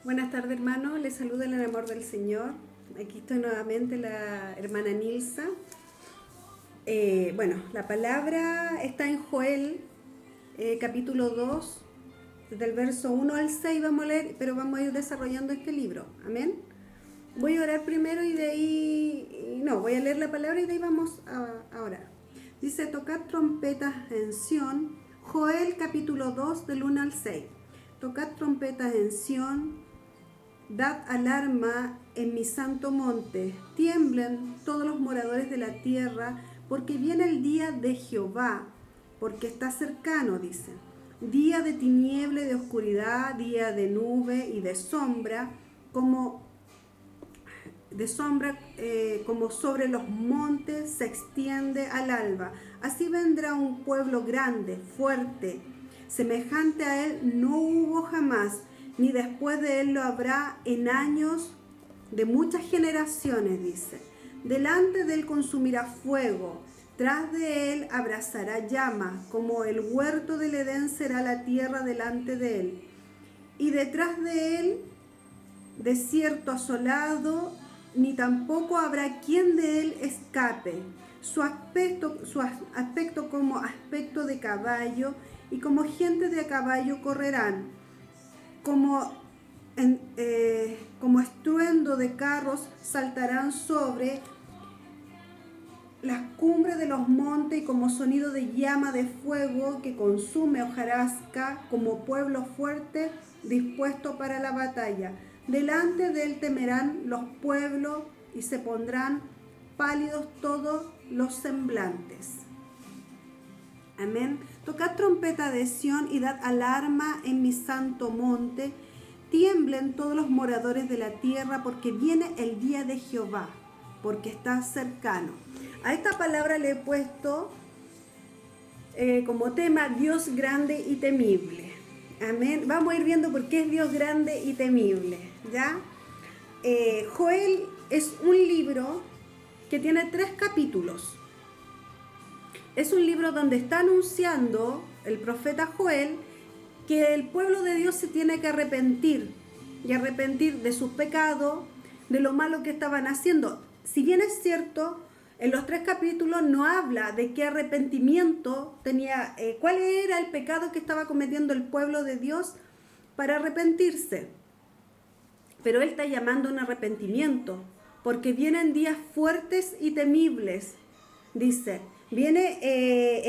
Buenas tardes, hermanos. Les saluda en el amor del Señor. Aquí estoy nuevamente, la hermana Nilsa. La palabra está en Joel, capítulo 2, desde el verso 1 al 6 vamos a leer, pero vamos a ir desarrollando este libro. Amén. Voy a orar primero y de ahí, voy a leer la palabra y de ahí vamos a orar. Dice, tocad trompetas en Sión, Joel capítulo 2 del 1 al 6. Tocad trompetas en Sión, dad alarma en mi santo monte, tiemblen todos los moradores de la tierra, porque viene el día de Jehová, porque está cercano, dice. Día de tiniebla y de oscuridad, día de nube y de sombra, como sobre los montes se extiende al alba. Así vendrá un pueblo grande, fuerte, semejante a él no hubo jamás, ni después de él lo habrá en años de muchas generaciones, dice. Delante de él consumirá fuego, tras de él abrazará llama, como el huerto del Edén será la tierra delante de él. Y detrás de él, desierto asolado, ni tampoco habrá quien de él escape. Su aspecto como aspecto de caballo, y como gente de caballo correrán, como estruendo de carros saltarán sobre las cumbres de los montes, y como sonido de llama de fuego que consume hojarasca, como pueblo fuerte dispuesto para la batalla. Delante de él temerán los pueblos y se pondrán pálidos todos los semblantes. Amén. Tocad trompeta de Sión y dad alarma en mi santo monte. Tiemblen todos los moradores de la tierra, porque viene el día de Jehová, porque está cercano. A esta palabra le he puesto como tema Dios grande y temible. Amén. Vamos a ir viendo por qué es Dios grande y temible, ¿ya? Joel es un libro que tiene 3 capítulos. Es un libro donde está anunciando el profeta Joel que el pueblo de Dios se tiene que arrepentir, y arrepentir de sus pecados, de lo malo que estaban haciendo. Si bien es cierto, en los 3 capítulos no habla de qué arrepentimiento tenía, cuál era el pecado que estaba cometiendo el pueblo de Dios para arrepentirse. Pero él está llamando a un arrepentimiento, porque vienen días fuertes y temibles. Dice, viene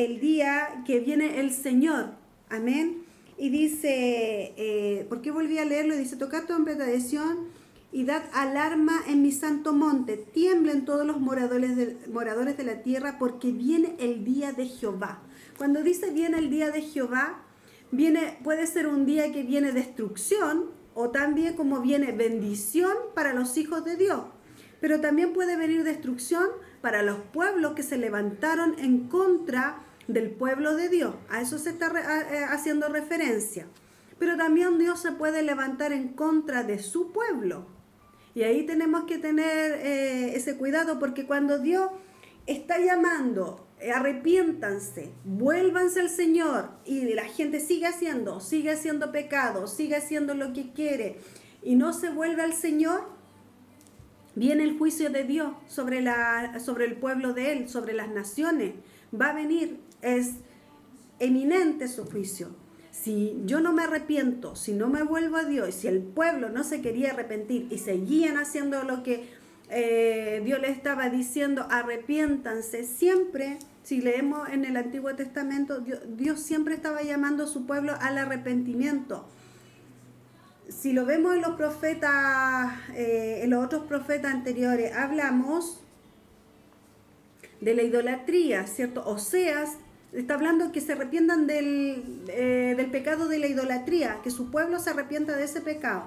el día que viene el Señor. Amén. Y dice, ¿por qué volví a leerlo? Dice, tocad trompeta de Sión y dad alarma en mi santo monte. Tiemblen todos los moradores de la tierra, porque viene el día de Jehová. Cuando dice viene el día de Jehová, puede ser un día que viene destrucción, o también como viene bendición para los hijos de Dios. Pero también puede venir destrucción para los pueblos que se levantaron en contra del pueblo de Dios. A eso se está haciendo referencia. Pero también Dios se puede levantar en contra de su pueblo. Y ahí tenemos que tener ese cuidado, porque cuando Dios está llamando, arrepiéntanse, vuélvanse al Señor, y la gente sigue haciendo pecado, sigue haciendo lo que quiere, y no se vuelve al Señor, viene el juicio de Dios sobre el pueblo de Él, sobre las naciones. Va a venir, es eminente su juicio. Si yo no me arrepiento, si no me vuelvo a Dios, si el pueblo no se quería arrepentir y seguían haciendo lo que Dios les estaba diciendo, arrepiéntanse, siempre, si leemos en el Antiguo Testamento, Dios siempre estaba llamando a su pueblo al arrepentimiento. Si lo vemos en los profetas, en los otros profetas anteriores, hablamos de la idolatría, ¿cierto? Oseas está hablando que se arrepientan del pecado de la idolatría, que su pueblo se arrepienta de ese pecado.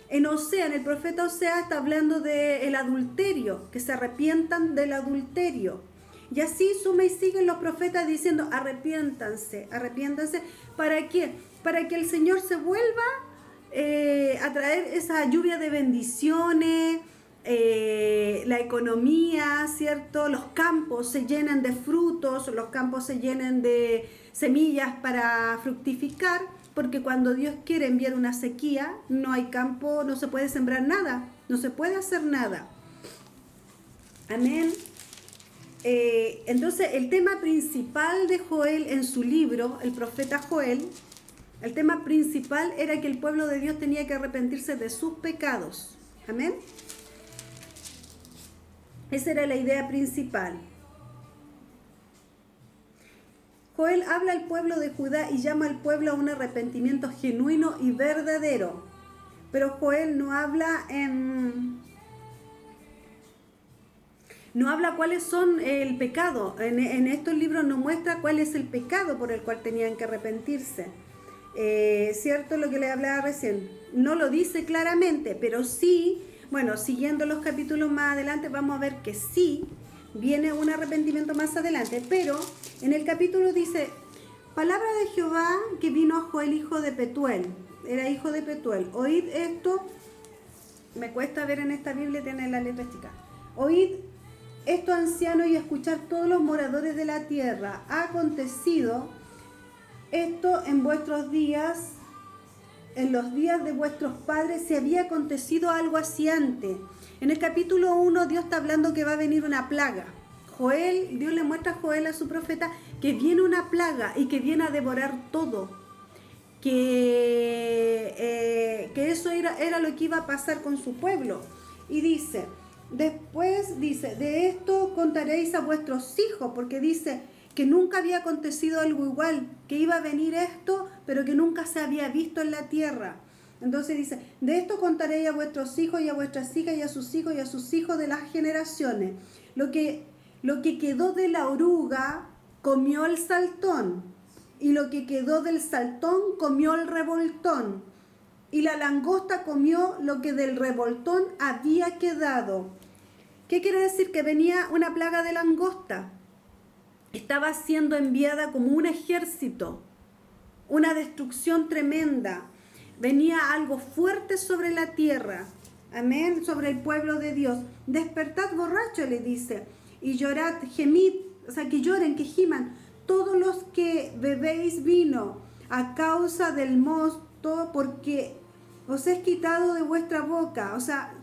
En el profeta Oseas está hablando del adulterio, que se arrepientan del adulterio. Y así suma y siguen los profetas diciendo, arrepiéntanse. ¿Para qué? Para que el Señor se vuelva a traer esa lluvia de bendiciones, la economía, ¿cierto? Los campos se llenan de frutos, los campos se llenan de semillas para fructificar, porque cuando Dios quiere enviar una sequía, no hay campo, no se puede sembrar nada, no se puede hacer nada. Amén. Entonces, el tema principal de Joel en su libro, el profeta Joel, el tema principal era que el pueblo de Dios tenía que arrepentirse de sus pecados. Amén. Esa era la idea principal. Joel habla al pueblo de Judá y llama al pueblo a un arrepentimiento genuino y verdadero. Pero Joel no habla cuáles son el pecado. En estos libros no muestra cuál es el pecado por el cual tenían que arrepentirse. ¿Cierto lo que le hablaba recién? No lo dice claramente, pero sí, bueno, siguiendo los capítulos más adelante vamos a ver que sí viene un arrepentimiento más adelante, pero en el capítulo dice, palabra de Jehová que vino a Joel hijo de Petuel, era hijo de Petuel, oíd esto, me cuesta ver en esta Biblia, tiene la letra chica, oíd esto anciano y escuchar todos los moradores de la tierra, ha acontecido esto en vuestros días, en los días de vuestros padres, se había acontecido algo así antes. En el capítulo 1 Dios está hablando que va a venir una plaga. Dios le muestra a Joel, a su profeta, que viene una plaga y que viene a devorar todo. Que eso era lo que iba a pasar con su pueblo. Y dice, después dice, de esto contaréis a vuestros hijos, porque dice que nunca había acontecido algo igual, que iba a venir esto, pero que nunca se había visto en la tierra. Entonces dice, de esto contaréis a vuestros hijos y a vuestras hijas y a sus hijos y a sus hijos de las generaciones. Lo que quedó de la oruga comió el saltón, y lo que quedó del saltón comió el revoltón, y la langosta comió lo que del revoltón había quedado. ¿Qué quiere decir? Que venía una plaga de langosta. Estaba siendo enviada como un ejército, una destrucción tremenda. Venía algo fuerte sobre la tierra, amén, sobre el pueblo de Dios. Despertad borracho, le dice, y llorad, gemid, o sea, que lloren, que giman, todos los que bebéis vino, a causa del mosto, porque os es quitado de vuestra boca. O sea,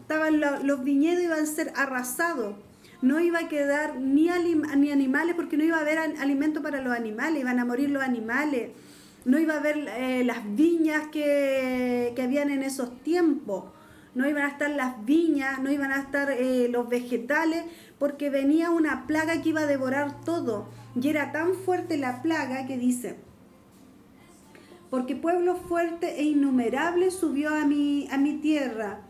los viñedos iban a ser arrasados. No iba a quedar ni animales, porque no iba a haber alimento para los animales, iban a morir los animales. No iba a haber las viñas que habían en esos tiempos. No iban a estar las viñas, no iban a estar los vegetales, porque venía una plaga que iba a devorar todo. Y era tan fuerte la plaga que dice, porque pueblo fuerte e innumerable subió a mi tierra.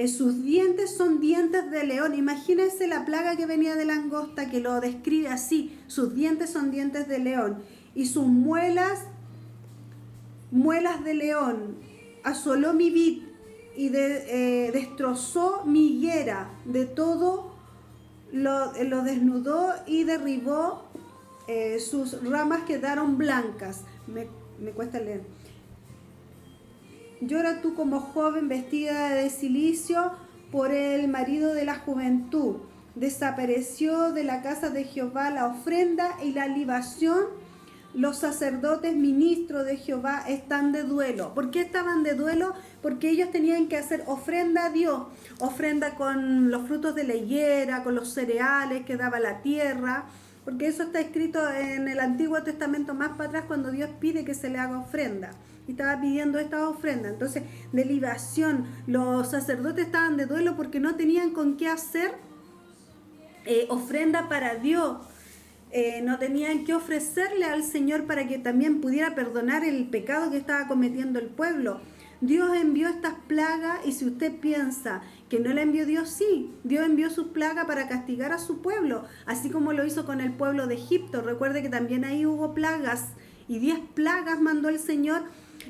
Sus dientes son dientes de león. Imagínense la plaga que venía de langosta, que lo describe así. Sus dientes son dientes de león. Y sus muelas de león. Asoló mi vid y destrozó mi higuera. De todo lo desnudó y derribó. Sus ramas quedaron blancas. Me cuesta leer. Llora tú como joven vestida de cilicio por el marido de la juventud. Desapareció de la casa de Jehová la ofrenda y la libación. Los sacerdotes ministros de Jehová están de duelo. ¿Por qué estaban de duelo? Porque ellos tenían que hacer ofrenda a Dios. Ofrenda con los frutos de la higuera, con los cereales que daba la tierra. Porque eso está escrito en el Antiguo Testamento más para atrás, cuando Dios pide que se le haga ofrenda. Y estaba pidiendo esta ofrenda. Entonces, de libación, los sacerdotes estaban de duelo porque no tenían con qué hacer ofrenda para Dios. No tenían que ofrecerle al Señor para que también pudiera perdonar el pecado que estaba cometiendo el pueblo. Dios envió estas plagas, y si usted piensa que no la envió Dios, sí, Dios envió sus plagas para castigar a su pueblo, así como lo hizo con el pueblo de Egipto. Recuerde que también ahí hubo plagas, y 10 plagas mandó el Señor,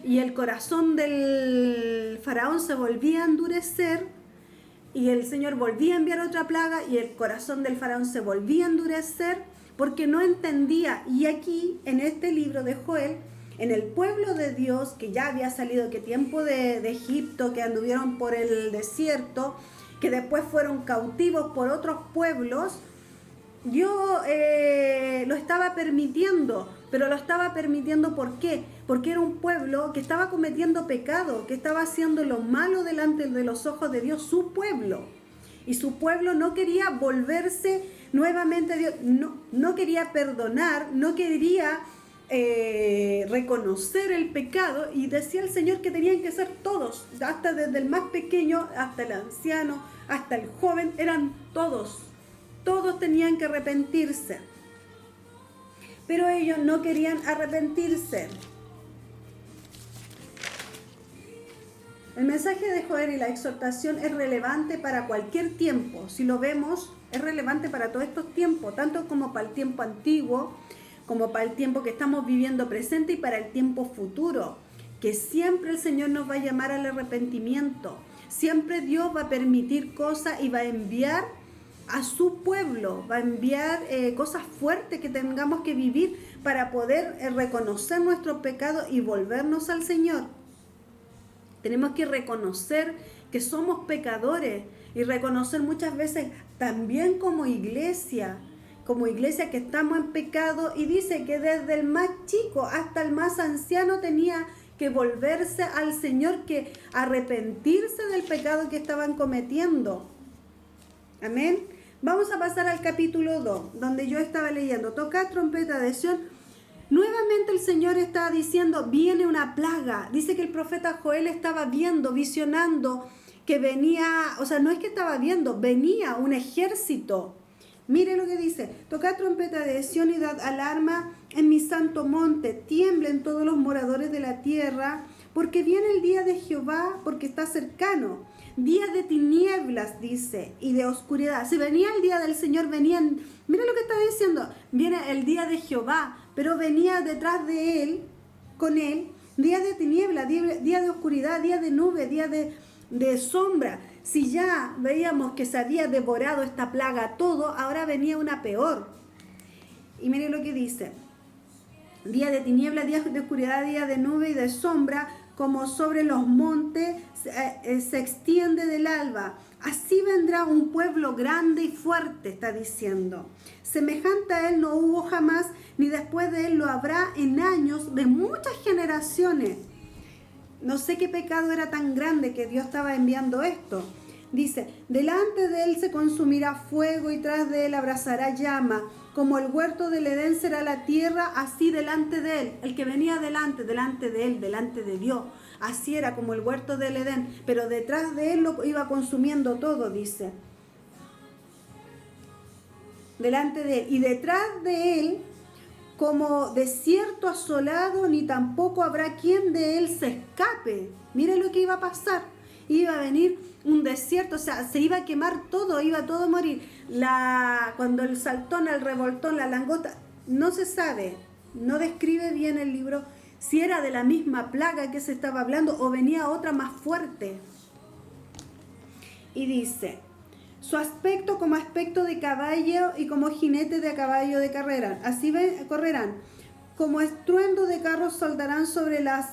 y el corazón del faraón se volvía a endurecer, y el Señor volvía a enviar otra plaga, y el corazón del faraón se volvía a endurecer, porque no entendía. Y aquí, en este libro de Joel, en el pueblo de Dios, que ya había salido, que tiempo de Egipto, que anduvieron por el desierto, que después fueron cautivos por otros pueblos, Dios lo estaba permitiendo. Pero lo estaba permitiendo, ¿por qué? porque era un pueblo que estaba cometiendo pecado, que estaba haciendo lo malo delante de los ojos de Dios, su pueblo. Y su pueblo no quería volverse nuevamente a Dios, no quería perdonar, no quería reconocer el pecado, y decía el Señor que tenían que ser todos, hasta desde el más pequeño hasta el anciano, hasta el joven, eran todos tenían que arrepentirse. Pero ellos no querían arrepentirse. El mensaje de Joel y la exhortación es relevante para cualquier tiempo. Si lo vemos, es relevante para todos estos tiempos, tanto como para el tiempo antiguo, como para el tiempo que estamos viviendo presente y para el tiempo futuro. Que siempre el Señor nos va a llamar al arrepentimiento. Siempre Dios va a permitir cosas y va a enviar a su pueblo, va a enviar cosas fuertes que tengamos que vivir para poder reconocer nuestros pecados y volvernos al Señor. Tenemos que reconocer que somos pecadores y reconocer muchas veces también como iglesia que estamos en pecado, y dice que desde el más chico hasta el más anciano tenía que volverse al Señor, que arrepentirse del pecado que estaban cometiendo. Amén. Vamos a pasar al capítulo 2, donde yo estaba leyendo, tocad trompeta de Sión. Nuevamente el Señor está diciendo, viene una plaga. Dice que el profeta Joel estaba viendo, visionando, que venía, o sea, no es que estaba viendo, venía un ejército. Mire lo que dice, tocad trompeta de Sión y dad alarma en mi santo monte, tiemblen todos los moradores de la tierra, porque viene el día de Jehová, porque está cercano. Día de tinieblas, dice, y de oscuridad. Si venía el día del Señor, venían, mira lo que está diciendo, viene el día de Jehová, pero venía detrás de él, con él, día de tinieblas, día de oscuridad, día de nube, día de sombra. Si ya veíamos que se había devorado esta plaga todo, ahora venía una peor. Y mire lo que dice, día de tinieblas, día de oscuridad, día de nube y de sombra, como sobre los montes se extiende del alba. Así vendrá un pueblo grande y fuerte, está diciendo. Semejante a él no hubo jamás, ni después de él lo habrá en años de muchas generaciones. No sé qué pecado era tan grande que Dios estaba enviando esto. Dice, delante de él se consumirá fuego y tras de él abrazará llama. Como el huerto del Edén será la tierra, así delante de él. El que venía delante de él, delante de Dios. Así era como el huerto del Edén, pero detrás de él lo iba consumiendo todo, dice. Delante de él. Y detrás de él, como desierto asolado, ni tampoco habrá quien de él se escape. Mire lo que iba a pasar. Iba a venir un desierto, o sea, se iba a quemar todo, iba todo a morir. Cuando el saltón, el revoltón, la langosta, no se sabe, no describe bien el libro si era de la misma plaga que se estaba hablando o venía otra más fuerte. Y dice, su aspecto como aspecto de caballo y como jinete de caballo de carrera, así correrán. Como estruendo de carros saltarán sobre las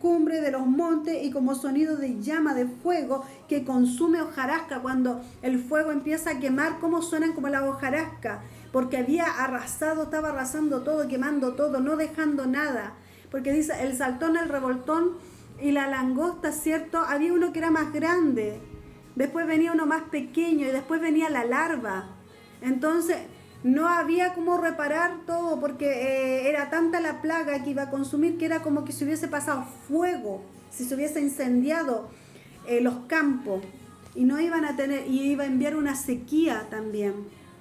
cumbres de los montes, y como sonido de llama de fuego que consume hojarasca. Cuando el fuego empieza a quemar, ¿cómo suenan? Como la hojarasca, porque había arrasado, estaba arrasando todo, quemando todo, no dejando nada. Porque dice, el saltón, el revoltón y la langosta, ¿cierto? Había uno que era más grande, después venía uno más pequeño y después venía la larva. Entonces no había cómo reparar todo, porque era tanta la plaga que iba a consumir que era como que se hubiese pasado fuego, si se hubiese incendiado los campos, y no iban a tener, y iba a enviar una sequía también.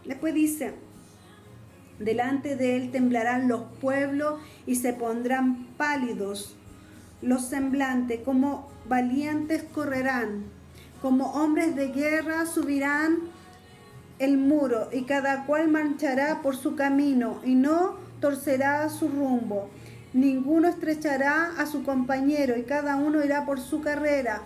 Después dice, delante de él temblarán los pueblos y se pondrán pálidos los semblantes, como valientes correrán, como hombres de guerra subirán el muro, y cada cual marchará por su camino y no torcerá su rumbo. Ninguno estrechará a su compañero, y cada uno irá por su carrera.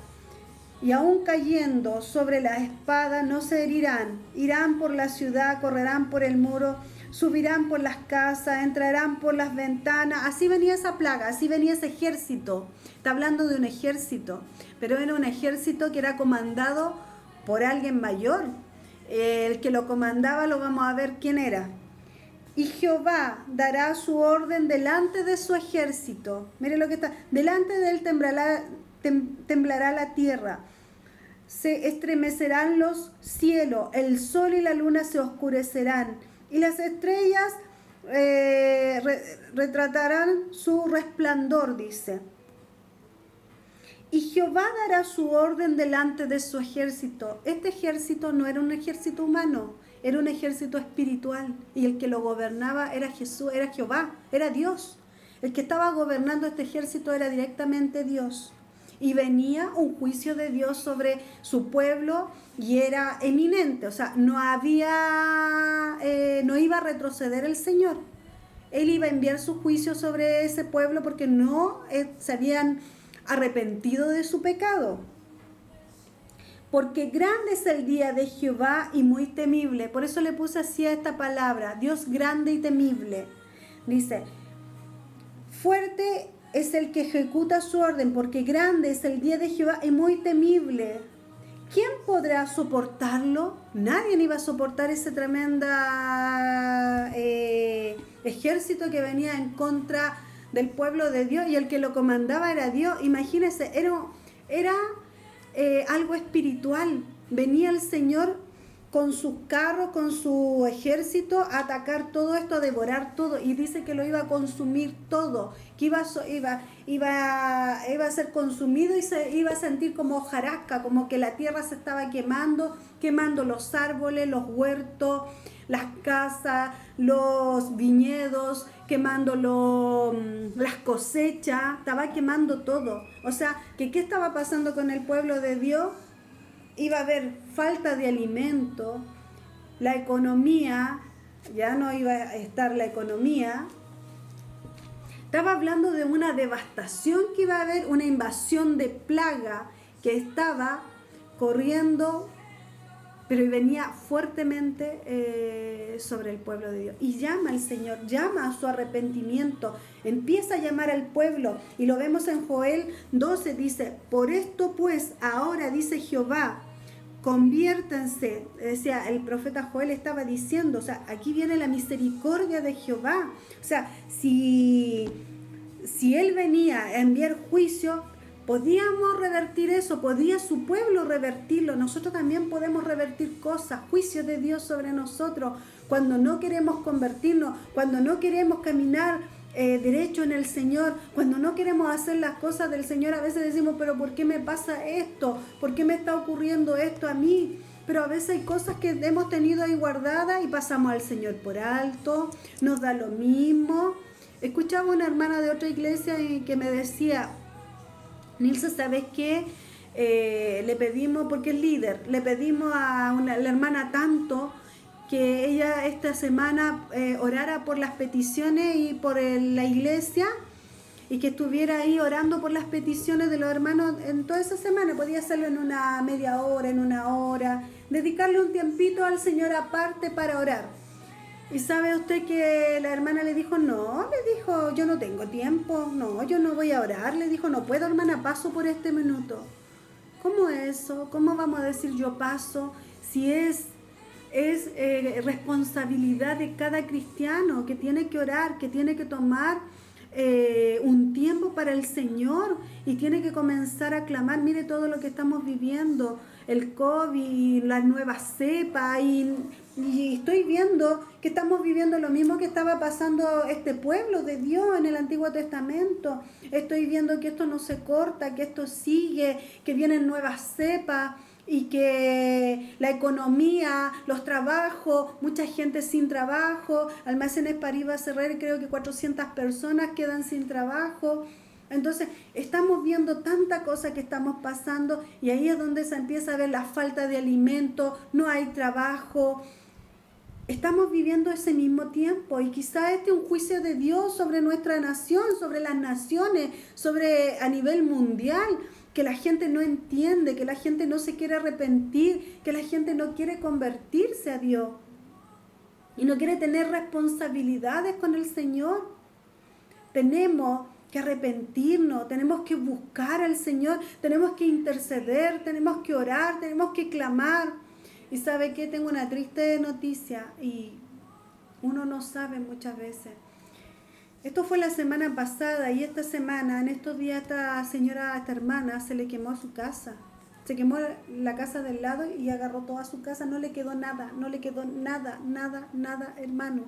Y aun cayendo sobre la espada no se herirán. Irán por la ciudad, correrán por el muro, subirán por las casas, entrarán por las ventanas. Así venía esa plaga, así venía ese ejército. Está hablando de un ejército, pero era un ejército que era comandado por alguien mayor. El que lo comandaba, lo vamos a ver quién era. Y Jehová dará su orden delante de su ejército. Mire lo que está. Delante de él temblará la tierra. Se estremecerán los cielos. El sol y la luna se oscurecerán. Y las estrellas retratarán su resplandor, dice. Y Jehová dará su orden delante de su ejército. Este ejército no era un ejército humano, era un ejército espiritual. Y el que lo gobernaba era Jesús, era Jehová, era Dios. El que estaba gobernando este ejército era directamente Dios. Y venía un juicio de Dios sobre su pueblo y era eminente. O sea, no iba a retroceder el Señor. Él iba a enviar su juicio sobre ese pueblo porque no se habían arrepentido de su pecado. Porque grande es el día de Jehová y muy temible. Por eso le puse así a esta palabra, Dios grande y temible. Dice, fuerte es el que ejecuta su orden, porque grande es el día de Jehová y muy temible. ¿Quién podrá soportarlo? Nadie iba a soportar ese tremenda ejército que venía en contra del pueblo de Dios, y el que lo comandaba era Dios. Imagínense, era algo espiritual. Venía el Señor con sus carros, con su ejército, a atacar todo esto, a devorar todo, y dice que lo iba a consumir todo, que iba a ser consumido y se iba a sentir como hojarasca, como que la tierra se estaba quemando los árboles, los huertos, las casas, los viñedos, quemando las cosechas, estaba quemando todo. O sea, ¿qué estaba pasando con el pueblo de Dios? Iba a haber falta de alimento, la economía, ya no iba a estar la economía. Estaba hablando de una devastación que iba a haber, una invasión de plaga que estaba corriendo, pero venía fuertemente sobre el pueblo de Dios. Y llama al Señor, llama a su arrepentimiento, empieza a llamar al pueblo. Y lo vemos en Joel 12, dice, por esto pues ahora dice Jehová, conviértanse. Decía, el profeta Joel estaba diciendo, o sea, aquí viene la misericordia de Jehová. O sea, si él venía a enviar juicio, podíamos revertir eso, podía su pueblo revertirlo. Nosotros también podemos revertir cosas, juicios de Dios sobre nosotros, cuando no queremos convertirnos, cuando no queremos caminar derecho en el Señor, cuando no queremos hacer las cosas del Señor. A veces decimos, pero ¿por qué me pasa esto? ¿Por qué me está ocurriendo esto a mí? Pero a veces hay cosas que hemos tenido ahí guardadas y pasamos al Señor por alto, nos da lo mismo. Escuchaba una hermana de otra iglesia que me decía, Nilsa, ¿sabes qué? Le pedimos, porque es líder, le pedimos a la hermana tanto que ella esta semana orara por las peticiones y por la iglesia, y que estuviera ahí orando por las peticiones de los hermanos en toda esa semana. Podía hacerlo en una media hora, en una hora, dedicarle un tiempito al Señor aparte para orar. Y sabe usted que la hermana le dijo, yo no tengo tiempo, no, yo no voy a orar. Le dijo, no puedo, hermana, paso por este minuto. ¿Cómo eso? ¿Cómo vamos a decir yo paso? Si es responsabilidad de cada cristiano que tiene que orar, que tiene que tomar un tiempo para el Señor y tiene que comenzar a clamar. Mire todo lo que estamos viviendo, el COVID, las nuevas cepas, y estoy viendo que estamos viviendo lo mismo que estaba pasando este pueblo de Dios en el Antiguo Testamento. Estoy viendo que esto no se corta, que esto sigue, que vienen nuevas cepas, y que la economía, los trabajos, mucha gente sin trabajo. Almacenes París va a cerrar, creo que 400 personas quedan sin trabajo. Entonces estamos viendo tanta cosa que estamos pasando, y ahí es donde se empieza a ver la falta de alimento, no hay trabajo. Estamos viviendo ese mismo tiempo, y quizá este es un juicio de Dios sobre nuestra nación, sobre las naciones, a nivel mundial, que la gente no entiende, que la gente no se quiere arrepentir, que la gente no quiere convertirse a Dios y no quiere tener responsabilidades con el Señor. Tenemos que arrepentirnos, tenemos que buscar al Señor, tenemos que interceder, tenemos que orar, tenemos que clamar. Y ¿sabe qué? Tengo una triste noticia, y Uno no sabe muchas veces. Esto fue la semana pasada y esta semana, en estos días, esta hermana, se le quemó su casa. Se quemó la casa del lado y agarró toda su casa. No le quedó nada, no le quedó nada, nada, nada, hermano.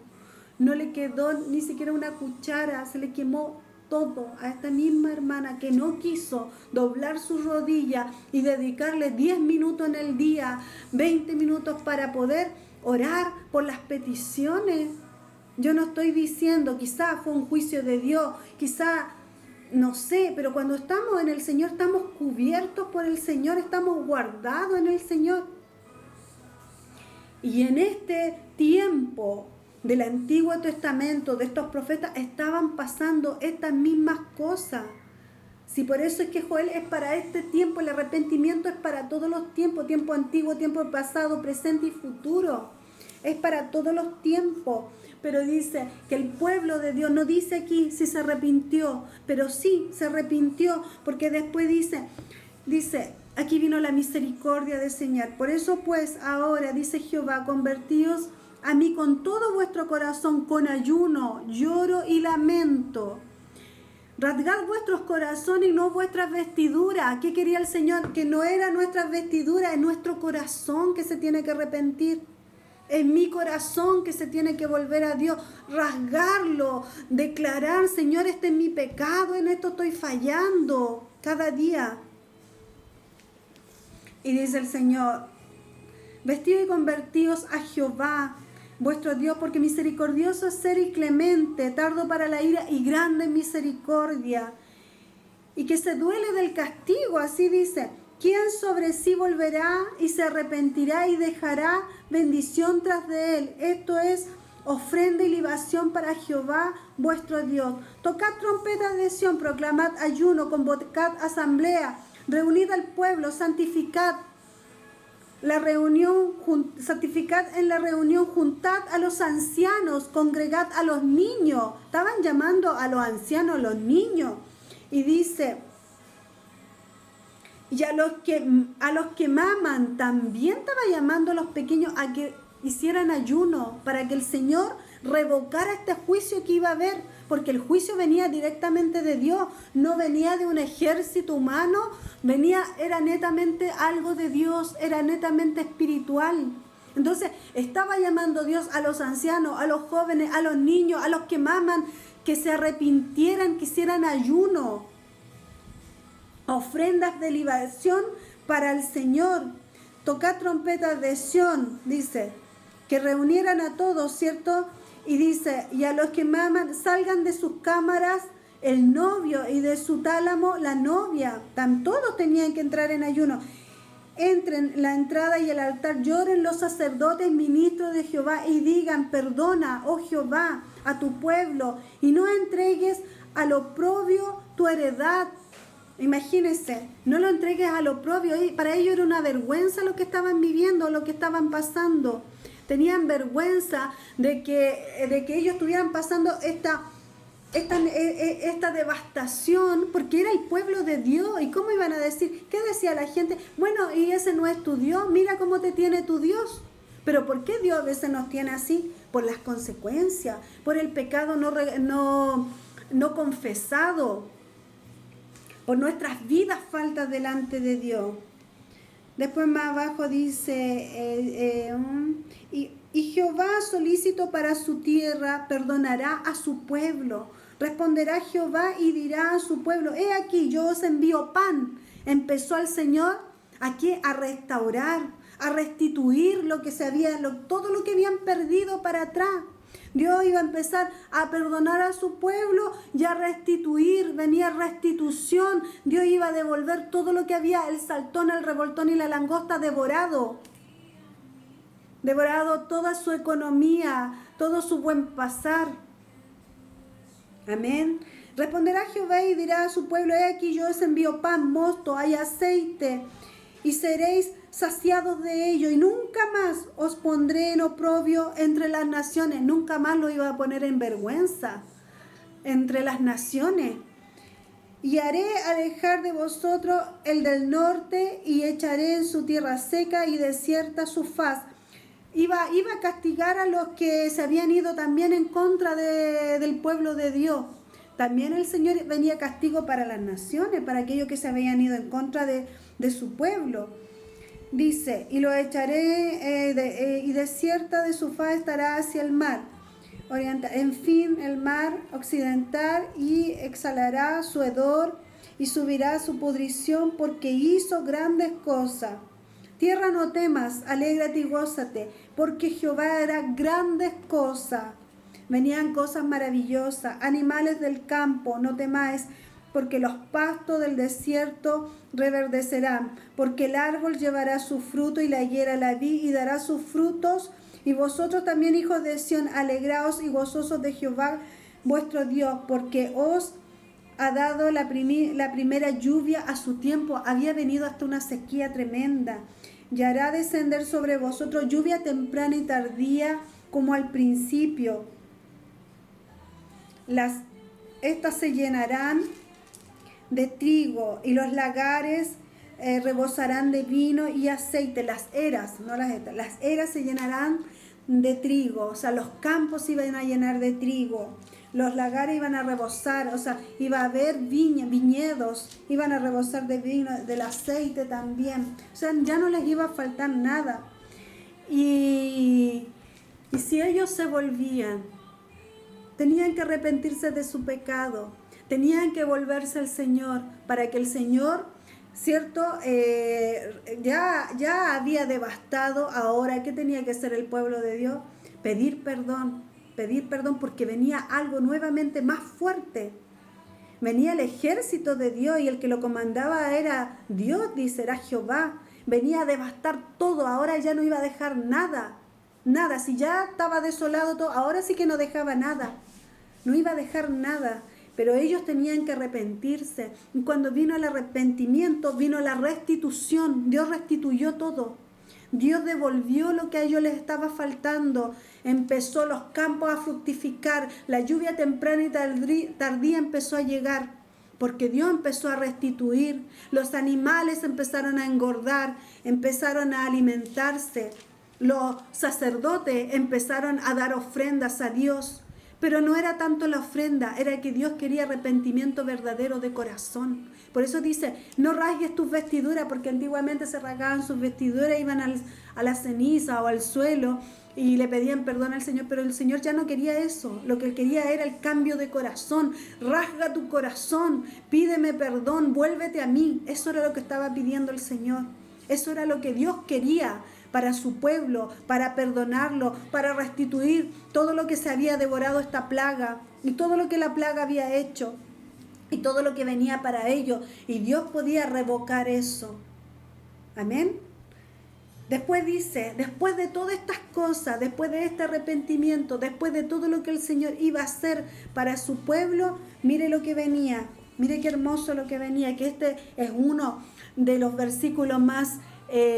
No le quedó ni siquiera una cuchara, se le quemó todo a esta misma hermana que no quiso doblar su rodilla y dedicarle 10 minutos en el día, 20 minutos para poder orar por las peticiones. Yo no estoy diciendo, quizá fue un juicio de Dios, quizá, no sé, pero cuando estamos en el Señor, estamos cubiertos por el Señor, estamos guardados en el Señor. Y en este tiempo del Antiguo Testamento, de estos profetas, estaban pasando estas mismas cosas. Si por eso es que Joel es para este tiempo, el arrepentimiento es para todos los tiempos, tiempo antiguo, tiempo pasado, presente y futuro. Es para todos los tiempos. Pero dice que el pueblo de Dios, no dice aquí si se arrepintió, pero sí se arrepintió, porque después dice, aquí vino la misericordia del Señor. Por eso pues ahora, dice Jehová, convertíos a mí con todo vuestro corazón, con ayuno, lloro y lamento. Rasgad vuestros corazones y no vuestras vestiduras. ¿Qué quería el Señor? Que no era nuestras vestiduras, es nuestro corazón que se tiene que arrepentir. Es mi corazón que se tiene que volver a Dios, rasgarlo, declarar, Señor, este es mi pecado, en esto estoy fallando cada día. Y dice el Señor, vestidos y convertidos a Jehová, vuestro Dios, porque misericordioso es ser y clemente, tardo para la ira y grande en misericordia. Y que se duele del castigo, así dice. ¿Quién sobre sí volverá y se arrepentirá y dejará bendición tras de él? Esto es ofrenda y libación para Jehová vuestro Dios. Tocad trompetas de Sión, proclamad ayuno, convocad asamblea, reunid al pueblo, santificad en la reunión, juntad a los ancianos, congregad a los niños. Estaban llamando a los ancianos, los niños. Y dice, y a los que maman, también estaba llamando a los pequeños a que hicieran ayuno para que el Señor revocara este juicio que iba a haber, porque el juicio venía directamente de Dios, no venía de un ejército humano, era netamente algo de Dios, era netamente espiritual. Entonces estaba llamando Dios a los ancianos, a los jóvenes, a los niños, a los que maman, que se arrepintieran, que hicieran ayuno. Ofrendas de libación para el Señor. Tocad trompetas de Sión, dice, que reunieran a todos, ¿cierto? Y dice, y a los que maman, salgan de sus cámaras el novio y de su tálamo la novia. Todos tenían que entrar en ayuno. Entren la entrada y el altar, lloren los sacerdotes, ministros de Jehová, y digan, perdona, oh Jehová, a tu pueblo, y no entregues al oprobio tu heredad. Imagínense, no lo entregues al oprobio. Para ellos era una vergüenza lo que estaban viviendo, lo que estaban pasando. Tenían vergüenza de que ellos estuvieran pasando esta devastación, porque era el pueblo de Dios. ¿Y cómo iban a decir? ¿Qué decía la gente? Bueno, y ese no es tu Dios, mira cómo te tiene tu Dios. Pero ¿por qué Dios a veces nos tiene así? Por las consecuencias, por el pecado no confesado, por nuestras vidas faltas delante de Dios. Después más abajo dice, y Jehová solícito para su tierra perdonará a su pueblo. Responderá Jehová y dirá a su pueblo, he aquí yo os envío pan. Empezó el Señor aquí a restaurar, a restituir todo lo que habían perdido para atrás. Dios iba a empezar a perdonar a su pueblo y a restituir, venía restitución. Dios iba a devolver todo lo que había, el saltón, el revoltón y la langosta devorado toda su economía, todo su buen pasar. Amén. Responderá Jehová y dirá a su pueblo, he aquí yo os envío pan, mosto, hay aceite, y seréis saciados de ello, y nunca más os pondré en oprobio entre las naciones. Nunca más lo iba a poner en vergüenza entre las naciones. Y haré alejar de vosotros el del norte, y echaré en su tierra seca y desierta su faz. iba a castigar a los que se habían ido también en contra del pueblo de Dios. También el Señor venía castigo para las naciones, para aquellos que se habían ido en contra de su pueblo. Dice, y lo echaré y desierta de su faz estará hacia el mar. En fin, el mar occidental, y exhalará su hedor y subirá su pudrición, porque hizo grandes cosas. Tierra, no temas, alégrate y gózate, porque Jehová hará grandes cosas. Venían cosas maravillosas. Animales del campo, no temáis, porque los pastos del desierto reverdecerán, porque el árbol llevará su fruto y la higuera la vid y dará sus frutos. Y vosotros también, hijos de Sión, alegraos y gozosos de Jehová vuestro Dios, porque os ha dado la primera lluvia a su tiempo. Había venido hasta una sequía tremenda. Y hará descender sobre vosotros lluvia temprana y tardía, como al principio. Estas se llenarán de trigo, y los lagares rebosarán de vino y aceite. Las eras se llenarán de trigo, o sea, los campos iban a llenar de trigo, los lagares iban a rebosar, o sea, iba a haber viñedos, iban a rebosar de vino, del aceite también, o sea, ya no les iba a faltar nada. Y si ellos se volvían, tenían que arrepentirse de su pecado, tenían que volverse al Señor, para que el Señor, ¿cierto? Ya había devastado. Ahora, ¿qué tenía que hacer el pueblo de Dios? Pedir perdón, porque venía algo nuevamente más fuerte. Venía el ejército de Dios, y el que lo comandaba era Dios, dice, era Jehová. Venía a devastar todo, ahora ya no iba a dejar nada. Si ya estaba desolado todo, ahora sí que no dejaba nada. No iba a dejar nada. Pero ellos tenían que arrepentirse. Y cuando vino el arrepentimiento, vino la restitución. Dios restituyó todo. Dios devolvió lo que a ellos les estaba faltando. Empezó los campos a fructificar. La lluvia temprana y tardía empezó a llegar, porque Dios empezó a restituir. Los animales empezaron a engordar, empezaron a alimentarse. Los sacerdotes empezaron a dar ofrendas a Dios. Pero no era tanto la ofrenda, era que Dios quería arrepentimiento verdadero de corazón. Por eso dice, no rasgues tus vestiduras, porque antiguamente se rasgaban sus vestiduras, iban a la ceniza o al suelo y le pedían perdón al Señor, pero el Señor ya no quería eso. Lo que Él quería era el cambio de corazón. Rasga tu corazón, pídeme perdón, vuélvete a mí. Eso era lo que estaba pidiendo el Señor. Eso era lo que Dios quería para su pueblo, para perdonarlo, para restituir todo lo que se había devorado esta plaga y todo lo que la plaga había hecho y todo lo que venía para ellos. Y Dios podía revocar eso. Amén. Después dice, después de todas estas cosas, después de este arrepentimiento, después de todo lo que el Señor iba a hacer para su pueblo, mire lo que venía. Mire qué hermoso lo que venía, que este es uno de los versículos más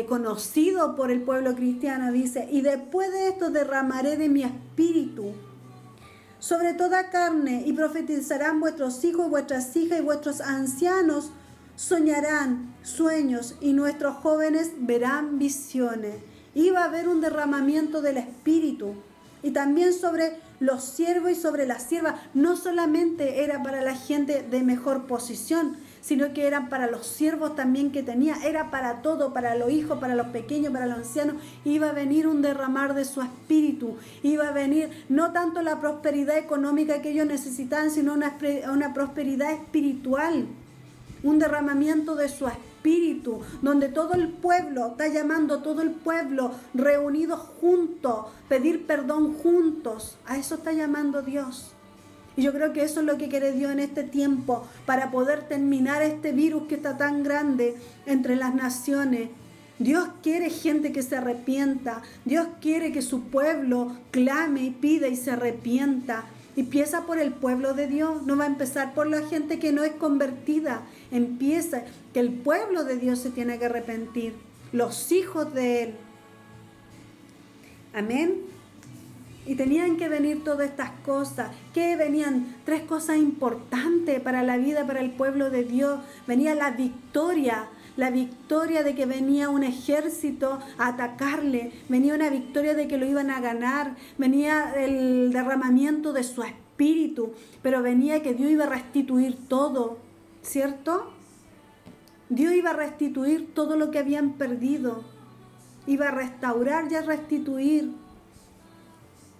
conocido por el pueblo cristiano. Dice, y después de esto derramaré de mi espíritu sobre toda carne, y profetizarán vuestros hijos y vuestras hijas, y vuestros ancianos soñarán sueños, y nuestros jóvenes verán visiones. Iba a haber un derramamiento del espíritu, y también sobre los siervos y sobre las siervas. No solamente era para la gente de mejor posición, sino que eran para los siervos también que tenía, era para todo, para los hijos, para los pequeños, para los ancianos. Iba a venir un derramar de su espíritu, iba a venir no tanto la prosperidad económica que ellos necesitaban, sino una prosperidad espiritual, un derramamiento de su espíritu, donde todo el pueblo, está llamando todo el pueblo reunidos juntos, pedir perdón juntos. A eso está llamando Dios. Y yo creo que eso es lo que quiere Dios en este tiempo, para poder terminar este virus que está tan grande entre las naciones. Dios quiere gente que se arrepienta. Dios quiere que su pueblo clame y pida y se arrepienta. Y empieza por el pueblo de Dios, no va a empezar por la gente que no es convertida. Empieza que el pueblo de Dios se tiene que arrepentir, los hijos de Él. Amén. Y tenían que venir todas estas cosas. ¿Qué venían? 3 cosas importantes para la vida, para el pueblo de Dios. Venía la victoria la victoria de que venía un ejército a atacarle, venía una victoria de que lo iban a ganar, venía el derramamiento de su espíritu, pero venía que Dios iba a restituir todo, ¿cierto? Dios iba a restituir todo lo que habían perdido, iba a restaurar y a restituir.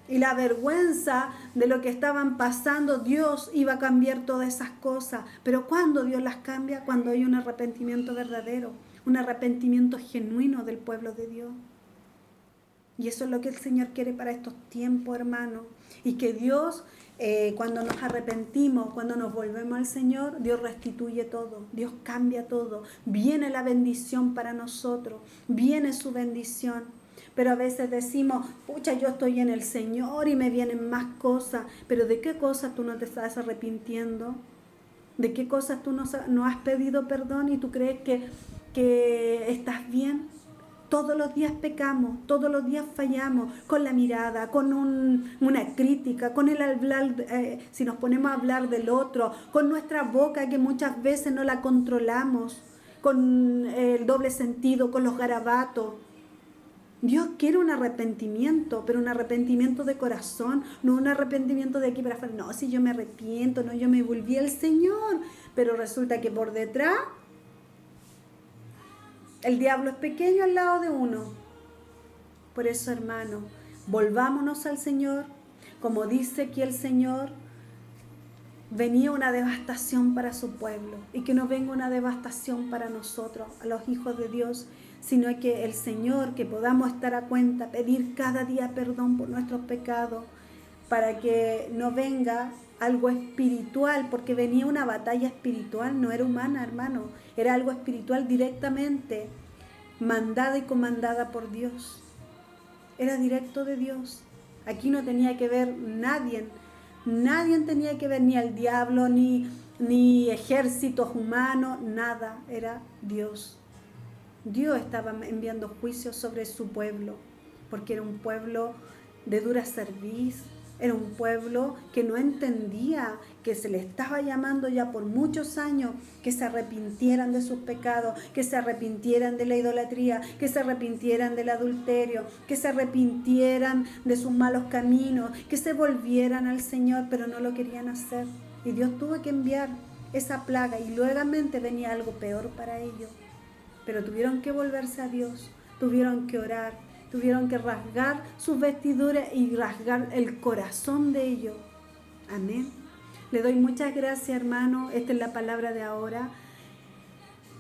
Y la vergüenza de lo que estaban pasando, Dios iba a cambiar todas esas cosas. Pero ¿cuándo Dios las cambia? Cuando hay un arrepentimiento verdadero, un arrepentimiento genuino del pueblo de Dios. Y eso es lo que el Señor quiere para estos tiempos, hermanos. Y que Dios, cuando nos arrepentimos, cuando nos volvemos al Señor, Dios restituye todo, Dios cambia todo. Viene la bendición para nosotros, viene su bendición. Pero a veces decimos, pucha, yo estoy en el Señor y me vienen más cosas. Pero ¿de qué cosas tú no te estás arrepintiendo? ¿De qué cosas tú no has pedido perdón y tú crees que estás bien? Todos los días pecamos, todos los días fallamos con la mirada, con una crítica, con el hablar, si nos ponemos a hablar del otro, con nuestra boca que muchas veces no la controlamos, con el doble sentido, con los garabatos. Dios quiere un arrepentimiento, pero un arrepentimiento de corazón, no un arrepentimiento de aquí para afuera. No, si yo me arrepiento, no, yo me volví al Señor, pero resulta que por detrás el diablo es pequeño al lado de uno. Por eso, hermano, volvámonos al Señor. Como dice aquí el Señor, venía una devastación para su pueblo, y que no venga una devastación para nosotros, a los hijos de Dios, sino que el Señor, que podamos estar a cuenta, pedir cada día perdón por nuestros pecados, para que no venga algo espiritual, porque venía una batalla espiritual, no era humana, hermano, era algo espiritual directamente, mandada y comandada por Dios. Era directo de Dios. Aquí no tenía que ver nadie tenía que ver, ni el diablo, ni ejércitos humanos, nada, era Dios. Dios estaba enviando juicios sobre su pueblo, porque era un pueblo de dura cerviz, era un pueblo que no entendía que se le estaba llamando ya por muchos años que se arrepintieran de sus pecados, que se arrepintieran de la idolatría, que se arrepintieran del adulterio, que se arrepintieran de sus malos caminos, que se volvieran al Señor, pero no lo querían hacer. Y Dios tuvo que enviar esa plaga y luego venía algo peor para ellos. Pero tuvieron que volverse a Dios, tuvieron que orar, tuvieron que rasgar sus vestiduras y rasgar el corazón de ellos. Amén. Le doy muchas gracias, hermano. Esta es la palabra de ahora,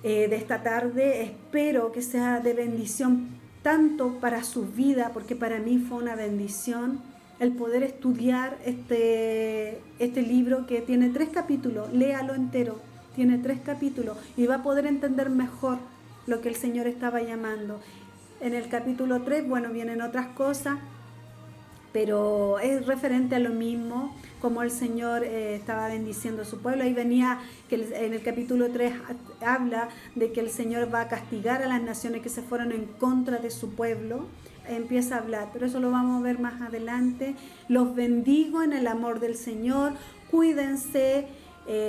de esta tarde. Espero que sea de bendición tanto para su vida, porque para mí fue una bendición el poder estudiar este libro que tiene 3 capítulos. Léalo entero. Tiene 3 capítulos y va a poder entender mejor lo que el Señor estaba llamando. En el capítulo 3, bueno, vienen otras cosas, pero es referente a lo mismo, como el Señor estaba bendiciendo a su pueblo. Ahí venía que en el capítulo 3 habla de que el Señor va a castigar a las naciones que se fueron en contra de su pueblo. Empieza a hablar, pero eso lo vamos a ver más adelante. Los bendigo en el amor del Señor. Cuídense.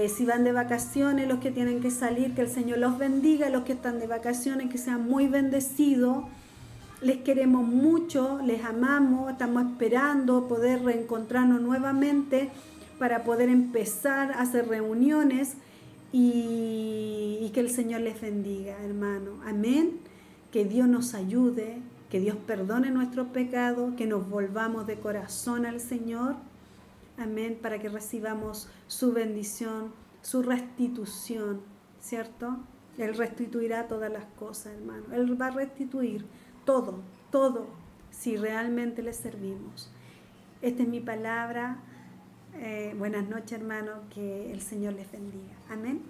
Si van de vacaciones, los que tienen que salir, que el Señor los bendiga. Los que están de vacaciones, que sean muy bendecidos. Les queremos mucho, les amamos, estamos esperando poder reencontrarnos nuevamente para poder empezar a hacer reuniones y que el Señor les bendiga, hermano. Amén. Que Dios nos ayude, que Dios perdone nuestros pecados, que nos volvamos de corazón al Señor. Amén, para que recibamos su bendición, su restitución, ¿cierto? Él restituirá todas las cosas, hermano. Él va a restituir todo, si realmente le servimos. Esta es mi palabra. Buenas noches, hermano. Que el Señor les bendiga. Amén.